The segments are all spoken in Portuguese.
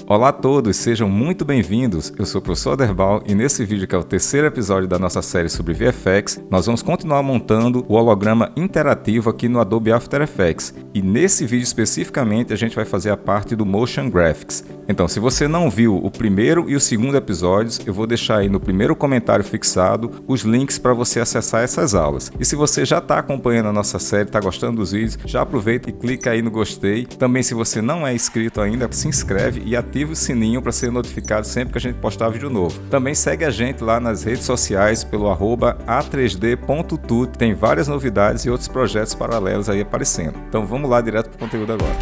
Olá a todos, sejam muito bem-vindos. Eu sou o professor Aderbal e nesse vídeo, que é o terceiro episódio da nossa série sobre VFX, nós vamos continuar montando o holograma interativo aqui no Adobe After Effects. E nesse vídeo especificamente a gente vai fazer a parte do Motion Graphics. Então, se você não viu o primeiro e o segundo episódios, eu vou deixar aí no primeiro comentário fixado os links para você acessar essas aulas. E se você já está acompanhando a nossa série, está gostando dos vídeos, já aproveita e clica aí no gostei. Também, se você não é inscrito ainda, se inscreve e ativa o sininho para ser notificado sempre que a gente postar vídeo novo. Também segue a gente lá nas redes sociais pelo @a3d.tut. Tem várias novidades e outros projetos paralelos aí aparecendo. Então vamos lá direto para o conteúdo agora.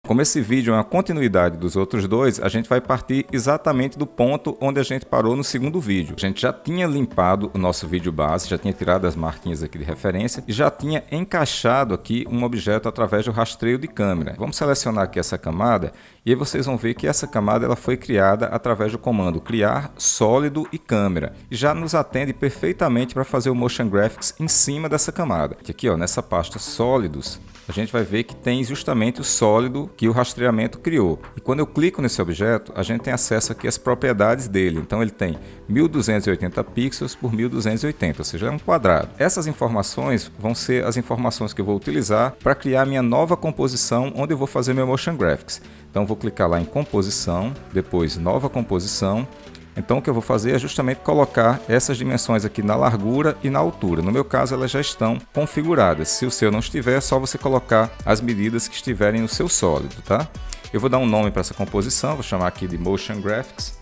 Como esse vídeo é uma continuidade dos outros dois, a gente vai partir exatamente do ponto onde a gente parou no segundo vídeo. A gente já tinha limpado o nosso vídeo base, já tinha tirado as marquinhas aqui de referência e já tinha encaixado aqui um objeto através do rastreio de câmera. Vamos selecionar aqui essa camada e aí vocês vão ver que essa camada ela foi criada através do comando criar sólido e câmera. E já nos atende perfeitamente para fazer o Motion Graphics em cima dessa camada. Aqui, ó, nessa pasta sólidos, a gente vai ver que tem justamente o sólido que o rastreamento criou. E quando eu clico nesse objeto, a gente tem acesso aqui às propriedades dele. Então ele tem 1280 pixels por 1280, ou seja, é um quadrado. Essas informações vão ser as informações que eu vou utilizar para criar minha nova composição, onde eu vou fazer meu Motion Graphics. Então eu vou clicar lá em composição, depois nova composição. Então o que eu vou fazer é justamente colocar essas dimensões aqui na largura e na altura. No meu caso elas já estão configuradas. Se o seu não estiver, é só você colocar as medidas que estiverem no seu sólido, tá? Eu vou dar um nome para essa composição, vou chamar aqui de Motion Graphics.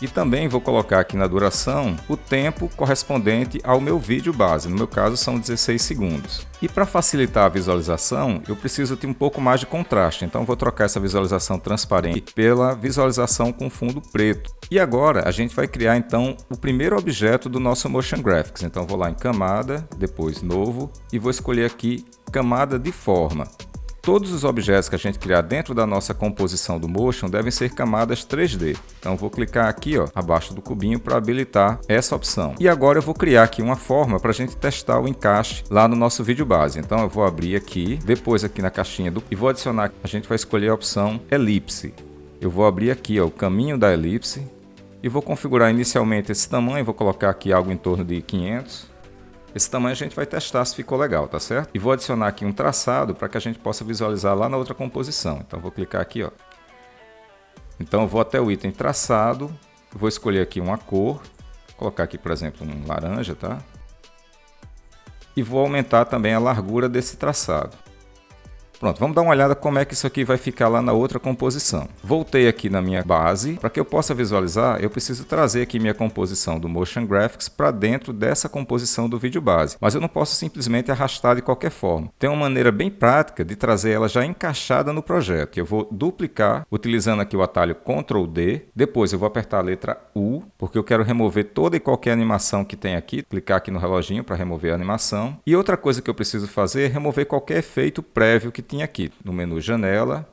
E também vou colocar aqui na duração o tempo correspondente ao meu vídeo base, no meu caso são 16 segundos. E para facilitar a visualização, eu preciso ter um pouco mais de contraste, então vou trocar essa visualização transparente pela visualização com fundo preto. E agora a gente vai criar então o primeiro objeto do nosso Motion Graphics. Então vou lá em camada, depois novo e vou escolher aqui camada de forma. Todos os objetos que a gente criar dentro da nossa composição do Motion devem ser camadas 3D. Então vou clicar aqui, ó, abaixo do cubinho para habilitar essa opção. E agora eu vou criar aqui uma forma para a gente testar o encaixe lá no nosso vídeo base. Então eu vou abrir aqui, depois aqui na caixinha e vou adicionar, a gente vai escolher a opção elipse. Eu vou abrir aqui, ó, o caminho da elipse e vou configurar inicialmente esse tamanho, vou colocar aqui algo em torno de 500. Esse tamanho a gente vai testar se ficou legal, tá certo? E vou adicionar aqui um traçado para que a gente possa visualizar lá na outra composição. Então vou clicar aqui, ó. Então eu vou até o item traçado, vou escolher aqui uma cor, vou colocar aqui, por exemplo, um laranja, tá? E vou aumentar também a largura desse traçado. Pronto, vamos dar uma olhada como é que isso aqui vai ficar lá na outra composição. Voltei aqui na minha base. Para que eu possa visualizar, eu preciso trazer aqui minha composição do Motion Graphics para dentro dessa composição do vídeo base. Mas eu não posso simplesmente arrastar de qualquer forma. Tem uma maneira bem prática de trazer ela já encaixada no projeto. Eu vou duplicar, utilizando aqui o atalho Ctrl D. Depois eu vou apertar a letra U, porque eu quero remover toda e qualquer animação que tem aqui. Clicar aqui no reloginho para remover a animação. E outra coisa que eu preciso fazer é remover qualquer efeito prévio que tinha aqui no menu janela,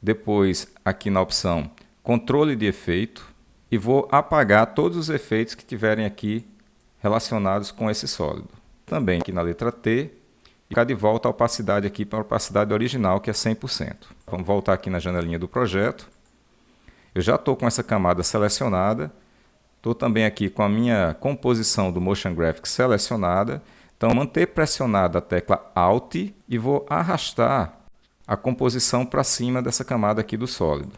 depois aqui na opção controle de efeito e vou apagar todos os efeitos que tiverem aqui relacionados com esse sólido. Também aqui na letra T e ficar de volta a opacidade aqui para a opacidade original que é 100%. Vamos voltar aqui na janelinha do projeto. Eu já estou com essa camada selecionada, estou também aqui com a minha composição do Motion Graphics selecionada. Então, manter pressionada a tecla Alt e vou arrastar a composição para cima dessa camada aqui do sólido.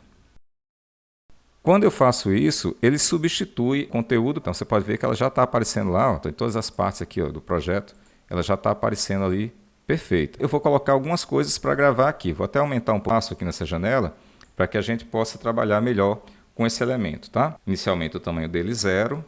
Quando eu faço isso, ele substitui conteúdo. Então, você pode ver que ela já está aparecendo lá, ó, em todas as partes aqui, ó, do projeto, ela já está aparecendo ali perfeito. Eu vou colocar algumas coisas para gravar aqui. Vou até aumentar um passo aqui nessa janela para que a gente possa trabalhar melhor com esse elemento, tá? Inicialmente o tamanho dele 0.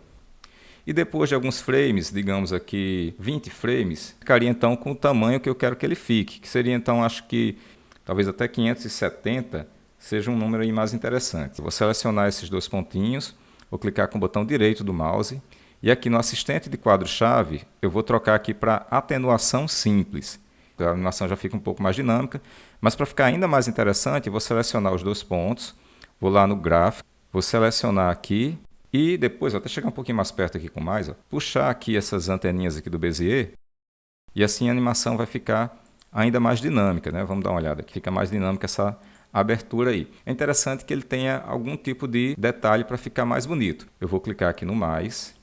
E depois de alguns frames, digamos aqui 20 frames, ficaria então com o tamanho que eu quero que ele fique, que seria então, acho que talvez até 570 seja um número aí mais interessante. Vou selecionar esses dois pontinhos, vou clicar com o botão direito do mouse e aqui no assistente de quadro-chave eu vou trocar aqui para atenuação simples. A animação já fica um pouco mais dinâmica, mas para ficar ainda mais interessante, eu vou selecionar os dois pontos, vou lá no gráfico, vou selecionar aqui. E depois, vou até chegar um pouquinho mais perto aqui com mais, ó, puxar aqui essas anteninhas aqui do Bezier E assim a animação vai ficar ainda mais dinâmica, né? Vamos dar uma olhada aqui, fica mais dinâmica essa abertura aí. É interessante que ele tenha algum tipo de detalhe para ficar mais bonito. Eu vou clicar aqui no mais.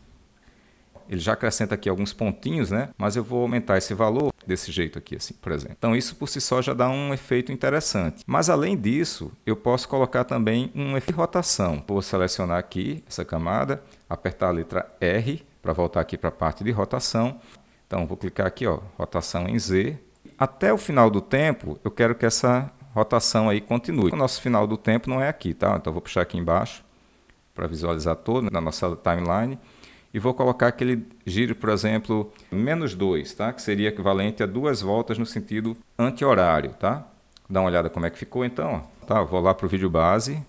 Ele já acrescenta aqui alguns pontinhos, né? Mas eu vou aumentar esse valor desse jeito aqui, assim, por exemplo. Então isso por si só já dá um efeito interessante. Mas além disso, eu posso colocar também um efeito de rotação. Vou selecionar aqui essa camada, apertar a letra R para voltar aqui para a parte de rotação. Então vou clicar aqui, ó, rotação em Z. Até o final do tempo, eu quero que essa rotação aí continue. O nosso final do tempo não é aqui, tá? Então vou puxar aqui embaixo para visualizar todo na nossa timeline. E vou colocar que ele gire, por exemplo, -2, tá? Que seria equivalente a 2 voltas no sentido anti-horário, tá? Dá uma olhada como é que ficou então, ó. Tá, vou lá para o vídeo base.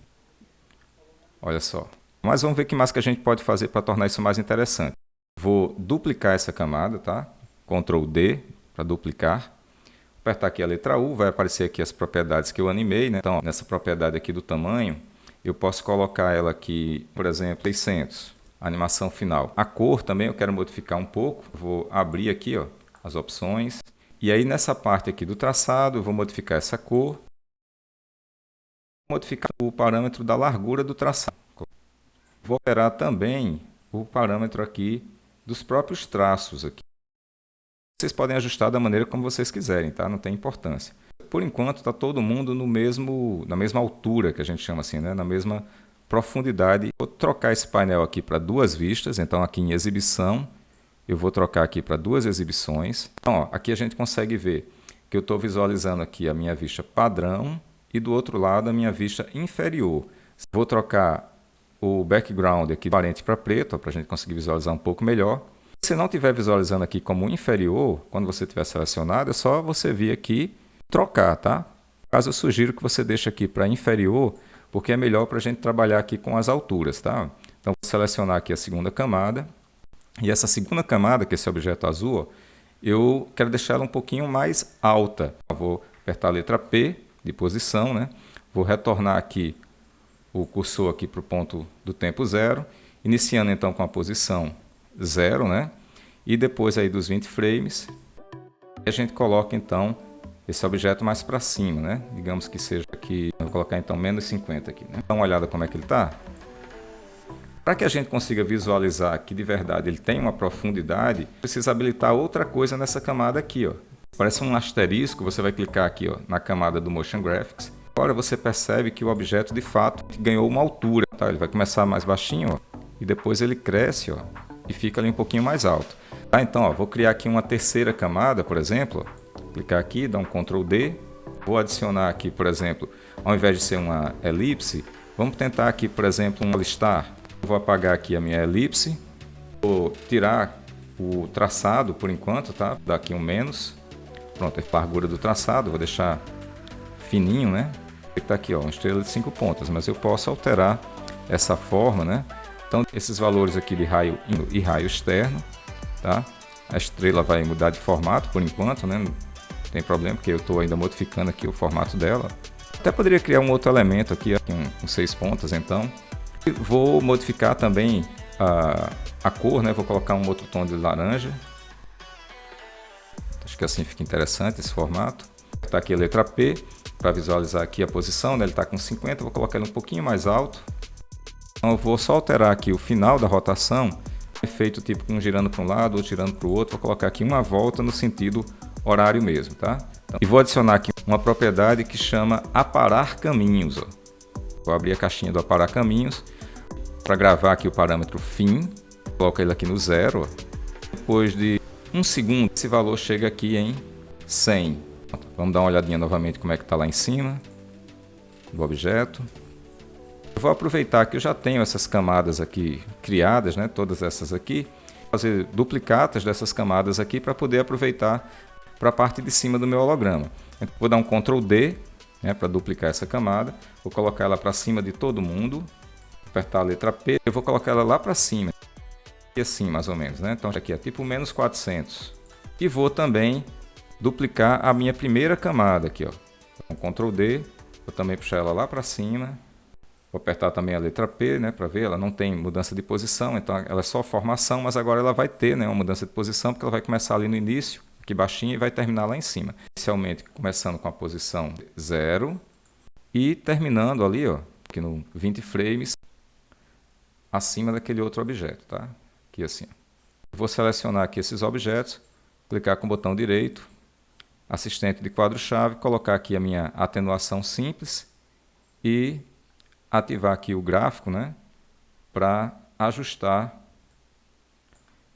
Olha só. Mas vamos ver o que mais que a gente pode fazer para tornar isso mais interessante. Vou duplicar essa camada, tá? Ctrl D para duplicar. Apertar aqui a letra U, vai aparecer aqui as propriedades que eu animei, né? Então, nessa propriedade aqui do tamanho, eu posso colocar ela aqui, por exemplo, 600. Animação final. A cor também eu quero modificar um pouco. Vou abrir aqui, ó, as opções. E aí nessa parte aqui do traçado eu vou modificar essa cor. Modificar o parâmetro da largura do traçado. Vou alterar também o parâmetro aqui dos próprios traços aqui. Vocês podem ajustar da maneira como vocês quiserem, tá? Não tem importância. Por enquanto está todo mundo na mesma altura, que a gente chama assim, né? Na mesma profundidade. Vou trocar esse painel aqui para 2 vistas, então aqui em exibição, eu vou trocar aqui para 2 exibições. Então, ó, aqui a gente consegue ver que eu estou visualizando aqui a minha vista padrão e do outro lado a minha vista inferior. Vou trocar o background aqui de transparente para preto, para a gente conseguir visualizar um pouco melhor. Se você não estiver visualizando aqui como inferior, quando você tiver selecionado, é só você vir aqui trocar, tá? Caso eu sugiro que você deixe aqui para inferior, porque é melhor para a gente trabalhar aqui com as alturas, tá? Então, vou selecionar aqui a segunda camada. E essa segunda camada, que é esse objeto azul, ó, eu quero deixar ela um pouquinho mais alta. Eu vou apertar a letra P de posição, né? Vou retornar aqui o cursor aqui para o ponto do tempo 0, iniciando então com a posição 0, né? E depois aí dos 20 frames, a gente coloca então esse objeto mais para cima, né? Digamos que seja aqui, vou colocar então -50 aqui, né? Dá uma olhada como é que ele está. Para que a gente consiga visualizar que de verdade ele tem uma profundidade, precisa habilitar outra coisa nessa camada aqui, ó. Parece um asterisco, você vai clicar aqui, ó, na camada do Motion Graphics. Agora você percebe que o objeto de fato ganhou uma altura, tá? Ele vai começar mais baixinho, ó, e depois ele cresce, ó, e fica ali um pouquinho mais alto. Tá? Então, ó, vou criar aqui uma terceira camada, por exemplo, ó. Clicar aqui, dar um Ctrl D, vou adicionar aqui, por exemplo, ao invés de ser uma elipse, vamos tentar aqui, por exemplo, um listar. Vou apagar aqui a minha elipse, vou tirar o traçado por enquanto, tá? Dar aqui um menos, pronto, a largura do traçado, vou deixar fininho, né? Está aqui, ó, uma estrela de 5 pontas, mas eu posso alterar essa forma, né? Então, esses valores aqui de raio e raio externo, tá? A estrela vai mudar de formato por enquanto, né? Tem problema, porque eu estou ainda modificando aqui o formato dela. Até poderia criar um outro elemento aqui, com 6 pontas, então. Vou modificar também a cor, né? Vou colocar um outro tom de laranja. Acho que assim fica interessante esse formato. Está aqui a letra P, para visualizar aqui a posição, né? Ele está com 50, vou colocar ele um pouquinho mais alto. Então eu vou só alterar aqui o final da rotação, efeito tipo um girando para um lado, outro girando para o outro. Vou colocar aqui uma volta no sentido horário mesmo, tá? Então, e vou adicionar aqui uma propriedade que chama aparar caminhos, ó. Vou abrir a caixinha do aparar caminhos para gravar aqui o parâmetro fim. Coloco ele aqui no 0, ó. Depois de 1 segundo, esse valor chega aqui em 100. Vamos dar uma olhadinha novamente como é que está lá em cima do objeto. Eu vou aproveitar que eu já tenho essas camadas aqui criadas, né? Todas essas aqui. Fazer duplicatas dessas camadas aqui para poder aproveitar para a parte de cima do meu holograma. Vou dar um Ctrl D, né, para duplicar essa camada. Vou colocar ela para cima de todo mundo. Apertar a letra P. Eu vou colocar ela lá para cima. E assim, mais ou menos, né? Então aqui é tipo -400. E vou também duplicar a minha primeira camada aqui, ó. Com Ctrl D. Vou também puxar ela lá para cima. Vou apertar também a letra P, né, para ver. Ela não tem mudança de posição, então ela é só formação, mas agora ela vai ter, né, uma mudança de posição, porque ela vai começar ali no início. aqui baixinha e vai terminar lá em cima. Inicialmente começando com a posição 0 e terminando ali, ó, aqui no 20 frames, acima daquele outro objeto, tá? Aqui assim. Vou selecionar aqui esses objetos, clicar com o botão direito, assistente de quadro-chave, colocar aqui a minha atenuação simples e ativar aqui o gráfico, né, para ajustar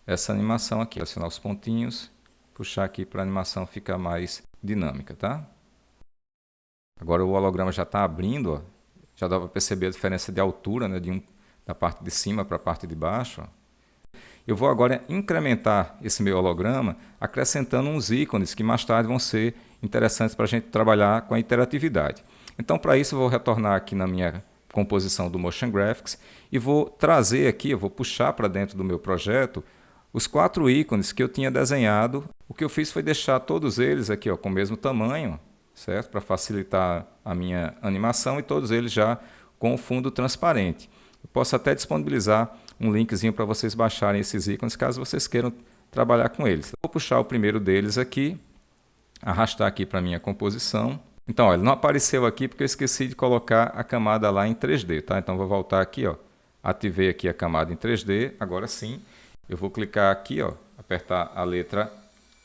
essa animação aqui. Selecionar os pontinhos, puxar aqui para a animação ficar mais dinâmica, tá? Agora o holograma já está abrindo, ó. Já dá para perceber a diferença de altura, né, da parte de cima para a parte de baixo, ó. Eu vou agora incrementar esse meu holograma acrescentando uns ícones que mais tarde vão ser interessantes para a gente trabalhar com a interatividade. Então, para isso, eu vou retornar aqui na minha composição do Motion Graphics e vou trazer aqui, eu vou puxar para dentro do meu projeto os 4 ícones que eu tinha desenhado. O que eu fiz foi deixar todos eles aqui, ó, com o mesmo tamanho, certo? Para facilitar a minha animação, e todos eles já com o fundo transparente. Eu posso até disponibilizar um linkzinho para vocês baixarem esses ícones, caso vocês queiram trabalhar com eles. Vou puxar o primeiro deles aqui, arrastar aqui para a minha composição. Então, ó, ele não apareceu aqui porque eu esqueci de colocar a camada lá em 3D, tá? Então, vou voltar aqui, ó, ativei aqui a camada em 3D, agora sim. Eu vou clicar aqui, ó, apertar a letra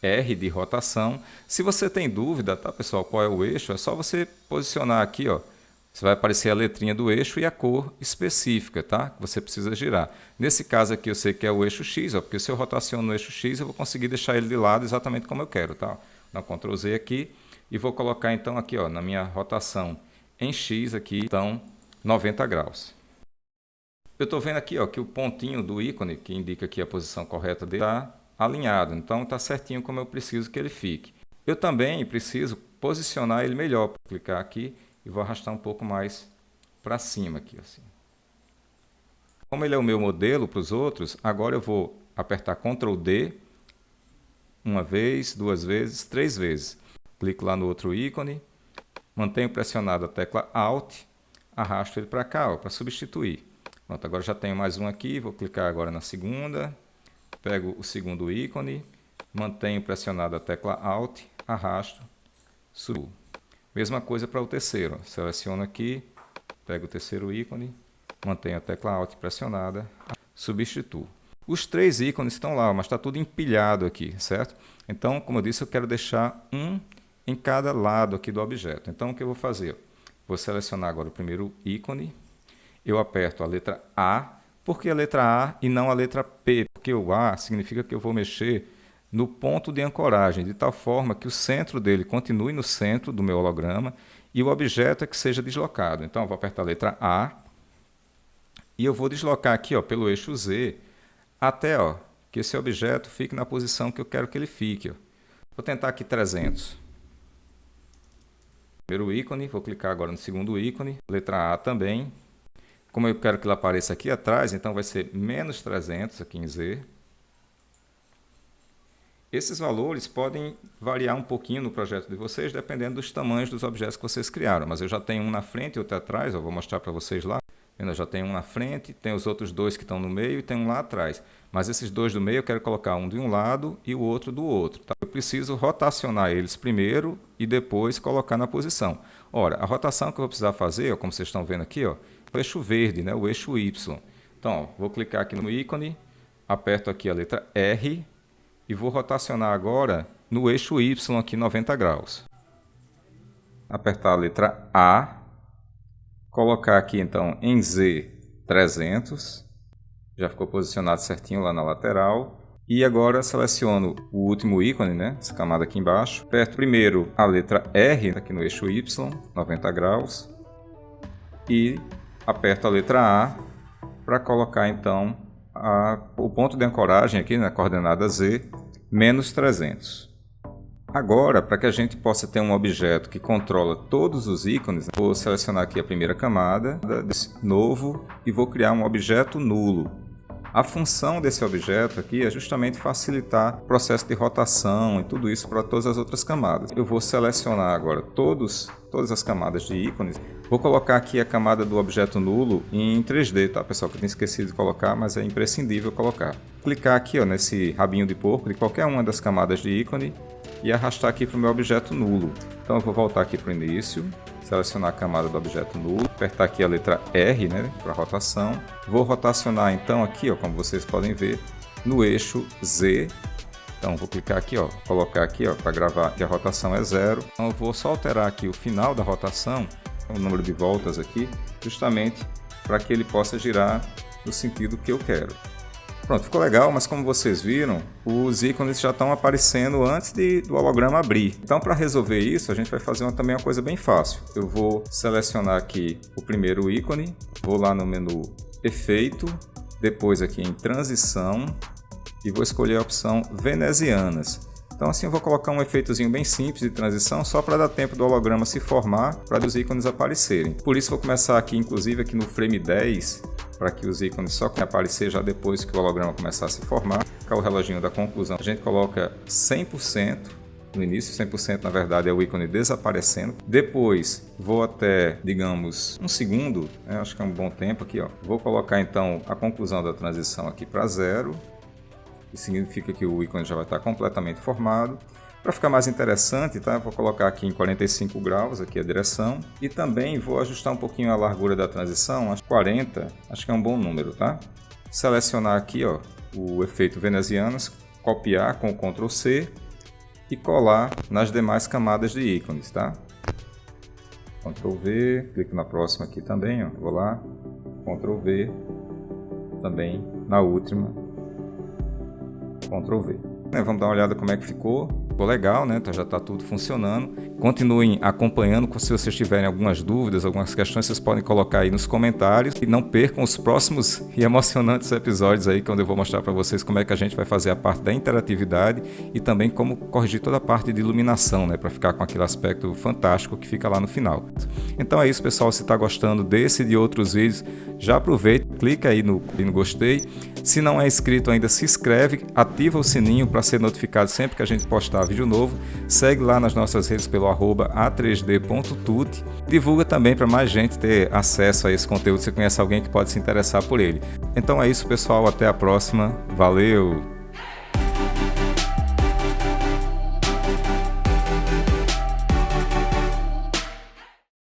R de rotação. Se você tem dúvida, tá, pessoal, qual é o eixo, é só você posicionar aqui, ó. Você vai aparecer a letrinha do eixo e a cor específica, tá? Que você precisa girar. Nesse caso aqui eu sei que é o eixo X, ó, porque se eu rotaciono no eixo X eu vou conseguir deixar ele de lado exatamente como eu quero, tá? Dá Ctrl Z aqui e vou colocar então aqui, ó, na minha rotação em X aqui, então 90 graus. Eu estou vendo aqui, ó, que o pontinho do ícone, que indica aqui a posição correta dele, está alinhado, então está certinho como eu preciso que ele fique. Eu também preciso posicionar ele melhor. Vou clicar aqui e vou arrastar um pouco mais para cima aqui, assim. Como ele é o meu modelo para os outros, agora eu vou apertar Ctrl D uma vez, 2 vezes, 3 vezes. Clico lá no outro ícone, mantenho pressionado a tecla Alt, arrasto ele para cá, para substituir. Pronto, agora já tenho mais um aqui, vou clicar agora na segunda, pego o segundo ícone, mantenho pressionado a tecla Alt, arrasto, subo. Mesma coisa para o terceiro, seleciono aqui, pego o terceiro ícone, mantenho a tecla Alt pressionada, substituo. Os 3 ícones estão lá, mas está tudo empilhado aqui, certo? Então, como eu disse, eu quero deixar um em cada lado aqui do objeto. Então, o que eu vou fazer? Vou selecionar agora o primeiro ícone, eu aperto a letra A. Por que a letra A e não a letra P? Porque o A significa que eu vou mexer no ponto de ancoragem, de tal forma que o centro dele continue no centro do meu holograma e o objeto é que seja deslocado. Então, eu vou apertar a letra A e eu vou deslocar aqui, ó, pelo eixo Z até, ó, que esse objeto fique na posição que eu quero que ele fique. Ó. Vou tentar aqui 300. Primeiro ícone, vou clicar agora no segundo ícone, letra A também. Como eu quero que ele apareça aqui atrás, então vai ser menos 300 aqui em Z. Esses valores podem variar um pouquinho no projeto de vocês, dependendo dos tamanhos dos objetos que vocês criaram. Mas eu já tenho um na frente e outro atrás, eu vou mostrar para vocês lá. Eu já tenho um na frente, tem os outros 2 que estão no meio e tem um lá atrás. Mas esses 2 do meio eu quero colocar um de um lado e o outro do outro. Tá? Eu preciso rotacionar eles primeiro e depois colocar na posição. Ora, a rotação que eu vou precisar fazer, ó, como vocês estão vendo aqui, ó, o eixo verde, né, o eixo Y. Então, ó, vou clicar aqui no ícone, aperto aqui a letra R e vou rotacionar agora no eixo Y aqui 90 graus. Apertar a letra A, colocar aqui então em Z 300, já ficou posicionado certinho lá na lateral. E agora seleciono o último ícone, né, essa camada aqui embaixo. Aperto primeiro a letra R aqui no eixo Y, 90 graus. E aperto a letra A para colocar então o ponto de ancoragem aqui na coordenada Z, menos 300. Agora, para que a gente possa ter um objeto que controla todos os ícones, vou selecionar aqui a primeira camada, novo, e vou criar um objeto nulo. A função desse objeto aqui é justamente facilitar o processo de rotação e tudo isso para todas as outras camadas. Eu vou selecionar agora todas as camadas de ícones. Vou colocar aqui a camada do objeto nulo em 3D, tá, pessoal? Que eu tinha esquecido de colocar, mas é imprescindível colocar. Clicar aqui, ó, nesse rabinho de porco de qualquer uma das camadas de ícone e arrastar aqui para o meu objeto nulo. Então eu vou voltar aqui para o início, selecionar a camada do objeto nulo, apertar aqui a letra R, né, para rotação. Vou rotacionar então aqui, ó, como vocês podem ver, no eixo Z. Então vou clicar aqui, ó, colocar aqui, ó, para gravar que a rotação é 0. Então eu vou só alterar aqui o final da rotação, o número de voltas aqui, justamente para que ele possa girar no sentido que eu quero. Pronto, ficou legal, mas como vocês viram, os ícones já estão aparecendo antes do holograma abrir. Então, para resolver isso, a gente vai fazer também uma coisa bem fácil. Eu vou selecionar aqui o primeiro ícone, vou lá no menu Efeito, depois aqui em Transição e vou escolher a opção Venezianas. Então assim eu vou colocar um efeitozinho bem simples de transição, só para dar tempo do holograma se formar, para os ícones aparecerem. Por isso vou começar aqui, inclusive aqui no frame 10, para que os ícones só aparecer já depois que o holograma começar a se formar. Cá o reloginho da conclusão, a gente coloca 100%, no início 100% na verdade é o ícone desaparecendo. Depois vou até, digamos, um segundo, né? Acho que é um bom tempo aqui, ó. Vou colocar então a conclusão da transição aqui para 0. Isso significa que o ícone já vai estar completamente formado. Para ficar mais interessante, tá? Vou colocar aqui em 45 graus aqui a direção e também vou ajustar um pouquinho a largura da transição, acho 40, acho que é um bom número, tá? Selecionar aqui, ó, o efeito Venezianas, copiar com o Ctrl C e colar nas demais camadas de ícones, tá? Ctrl V, clico na próxima aqui também, ó, vou lá, Ctrl V, também na última, Ctrl V. Vamos dar uma olhada como é que ficou. Ficou legal, né? Então já está tudo funcionando. Continuem acompanhando. Se vocês tiverem algumas dúvidas, algumas questões, vocês podem colocar aí nos comentários. E não percam os próximos e emocionantes episódios aí, quando eu vou mostrar para vocês como é que a gente vai fazer a parte da interatividade e também como corrigir toda a parte de iluminação, né? Para ficar com aquele aspecto fantástico que fica lá no final. Então é isso, pessoal. Se está gostando desse e de outros vídeos, já aproveita, clica aí no gostei. Se não é inscrito ainda, se inscreve, ativa o sininho para ser notificado sempre que a gente postar vídeo novo. Segue lá nas nossas redes pelo @a3d.tut. Divulga também para mais gente ter acesso a esse conteúdo, se conhece alguém que pode se interessar por ele. Então é isso, pessoal. Até a próxima. Valeu!